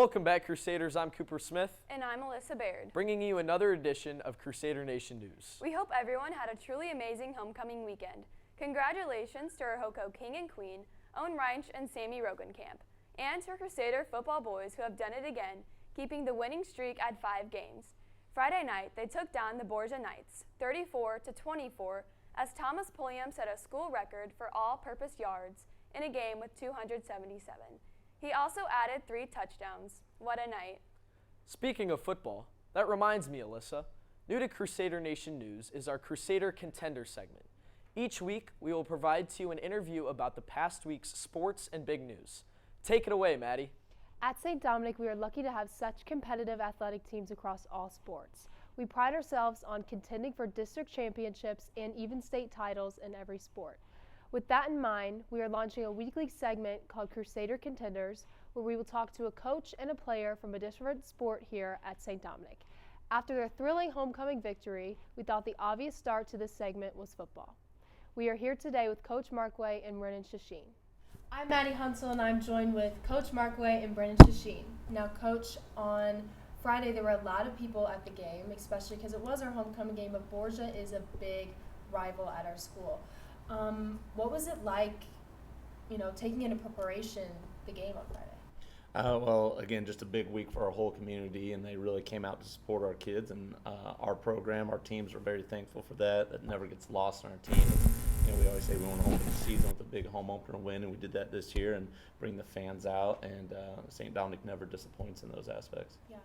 Welcome back, Crusaders. I'm Cooper Smith. And I'm Alyssa Baird. Bringing you another edition of Crusader Nation News. We hope everyone had a truly amazing homecoming weekend. Congratulations to our Hoco King and Queen, Owen Reinsch and Sammy Rogenkamp, and to our Crusader football boys who have done it again, keeping the winning streak at 5 games. Friday night, they took down the Borgia Knights, 34-24, as Thomas Pulliam set a school record for all-purpose yards in a game with 277. He also added 3 touchdowns. What a night. Speaking of football, that reminds me, Alyssa, new to Crusader Nation News is our Crusader Contenders segment. Each week, we will provide to you an interview about the past week's sports and big news. Take it away, Maddie. At St. Dominic, we are lucky to have such competitive athletic teams across all sports. We pride ourselves on contending for district championships and even state titles in every sport. With that in mind, we are launching a weekly segment called Crusader Contenders, where we will talk to a coach and a player from a different sport here at St. Dominic. After their thrilling homecoming victory, we thought the obvious start to this segment was football. We are here today with Coach Markway and Brennan Shasheen. I'm Maddie Hunsel, and I'm joined with Coach Markway and Brennan Shasheen. Now, Coach, on Friday there were a lot of people at the game, especially because it was our homecoming game, but Borgia is a big rival at our school. What was it like, taking into preparation the game on Friday? Well, again, just a big week for our whole community, and they really came out to support our kids and our program. Our teams are very thankful for that. That never gets lost on our team. We always say we want to open the season with a big home opener win, and we did that this year and bring the fans out, and St. Dominic never disappoints in those aspects. Yeah.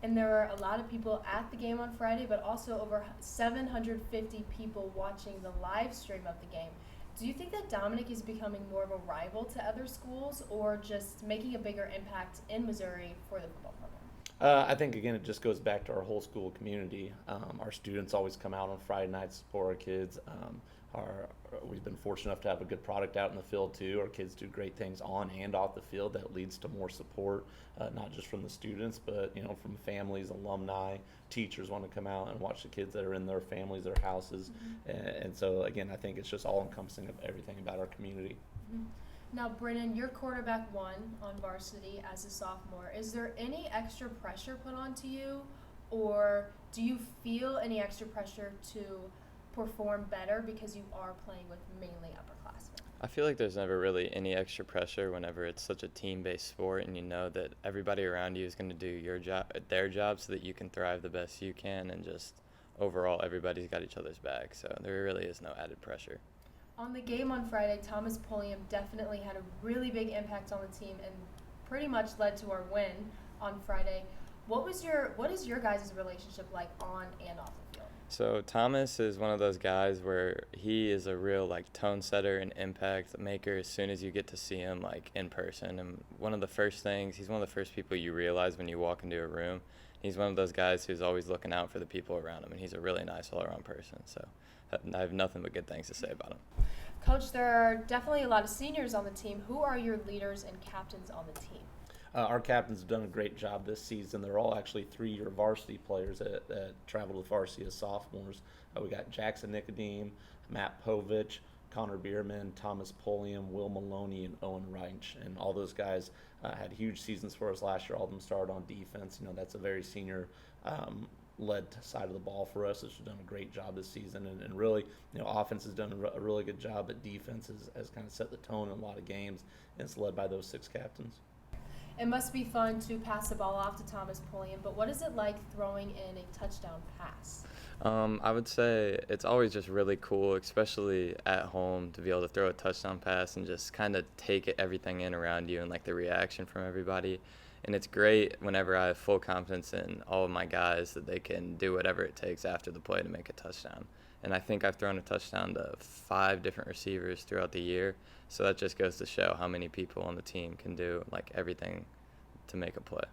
And there were a lot of people at the game on Friday, but also over 750 people watching the live stream of the game. Do you think that Dominic is becoming more of a rival to other schools, or just making a bigger impact in Missouri for the football program? I think, again, it just goes back to our whole school community. Our students always come out on Friday nights to support our kids. We've been fortunate enough to have a good product out in the field, too. Our kids do great things on and off the field that leads to more support, not just from the students, but, from families, alumni, teachers want to come out and watch the kids that are in their families, their houses. Mm-hmm. And so, again, I think it's just all-encompassing of everything about our community. Mm-hmm. Now, Brennan, your quarterback won on varsity as a sophomore. Is there any extra pressure put onto you, or do you feel any extra pressure to perform better because you are playing with mainly upperclassmen? I feel like there's never really any extra pressure whenever it's such a team-based sport, and you know that everybody around you is going to do their job so that you can thrive the best you can, and just overall everybody's got each other's back, so there really is no added pressure. On the game on Friday, Thomas Pulliam definitely had a really big impact on the team and pretty much led to our win on Friday. What is your guys' relationship like on and off the field? So Thomas is one of those guys where he is a real tone setter and impact maker as soon as you get to see him in person. And he's one of the first people you realize when you walk into a room. He's one of those guys who's always looking out for the people around him, and he's a really nice all-around person. So I have nothing but good things to say about him. Coach, there are definitely a lot of seniors on the team. Who are your leaders and captains on the team? Our captains have done a great job this season. They're all actually 3-year varsity players that traveled with varsity as sophomores. We got Jackson Nicodeme, Matt Povich, Connor Bierman, Thomas Pulliam, Will Maloney, and Owen Reinsch. And all those guys had huge seasons for us last year. All of them started on defense. That's a very senior led side of the ball for us. It's done a great job this season, and really, offense has done a really good job, but defense has kind of set the tone in a lot of games, and it's led by those 6 captains. It must be fun to pass the ball off to Thomas Pulliam, but what is it like throwing in a touchdown pass? I would say it's always just really cool, especially at home, to be able to throw a touchdown pass and just kind of take everything in around you and the reaction from everybody. And it's great whenever I have full confidence in all of my guys that they can do whatever it takes after the play to make a touchdown. And I think I've thrown a touchdown to 5 different receivers throughout the year. So that just goes to show how many people on the team can do everything to make a play.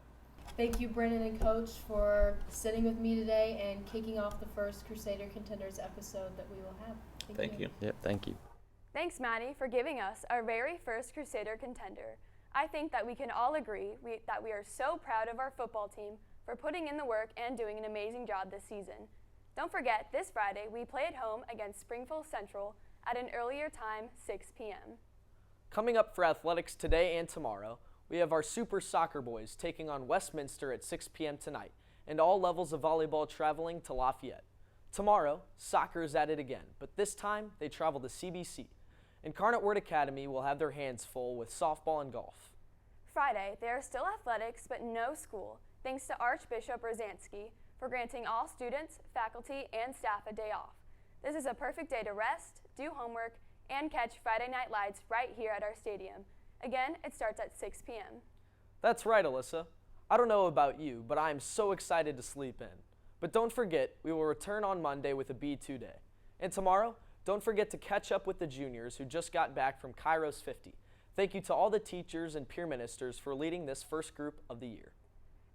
Thank you, Brennan and Coach, for sitting with me today and kicking off the first Crusader Contenders episode that we will have. Thank you. Yep, thank you. Thanks, Maddie, for giving us our very first Crusader Contender. I think that we can all agree that we are so proud of our football team for putting in the work and doing an amazing job this season. Don't forget, this Friday we play at home against Springfield Central at an earlier time, 6 p.m. Coming up for athletics today and tomorrow, we have our Super Soccer Boys taking on Westminster at 6 p.m. tonight, and all levels of volleyball traveling to Lafayette. Tomorrow, soccer is at it again, but this time they travel to CBC. Incarnate Word Academy will have their hands full with softball and golf. Friday, there are still athletics but no school, thanks to Archbishop Rosansky for granting all students, faculty, and staff a day off. This is a perfect day to rest, do homework, and catch Friday Night Lights right here at our stadium. Again, it starts at 6 p.m. That's right, Alyssa. I don't know about you, but I am so excited to sleep in. But don't forget, we will return on Monday with a B2 day. And tomorrow, don't forget to catch up with the juniors who just got back from Kairos 50. Thank you to all the teachers and peer ministers for leading this first group of the year.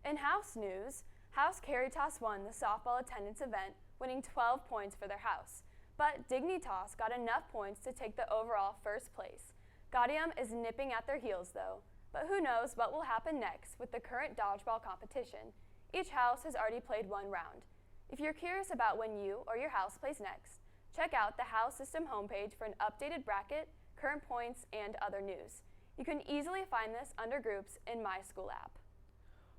In house news, House Caritas won the softball attendance event, winning 12 points for their house. But Dignitas got enough points to take the overall first place. Gaudium is nipping at their heels though, but who knows what will happen next with the current dodgeball competition. Each house has already played one round. If you're curious about when you or your house plays next, check out the House System homepage for an updated bracket, current points, and other news. You can easily find this under groups in My School app.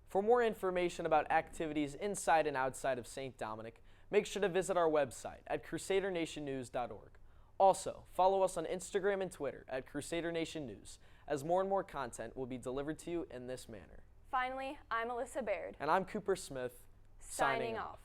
For more information about activities inside and outside of St. Dominic, make sure to visit our website at crusadernationnews.org. Also, follow us on Instagram and Twitter at Crusader Nation News, as more and more content will be delivered to you in this manner. Finally, I'm Alyssa Baird. And I'm Cooper Smith, signing off.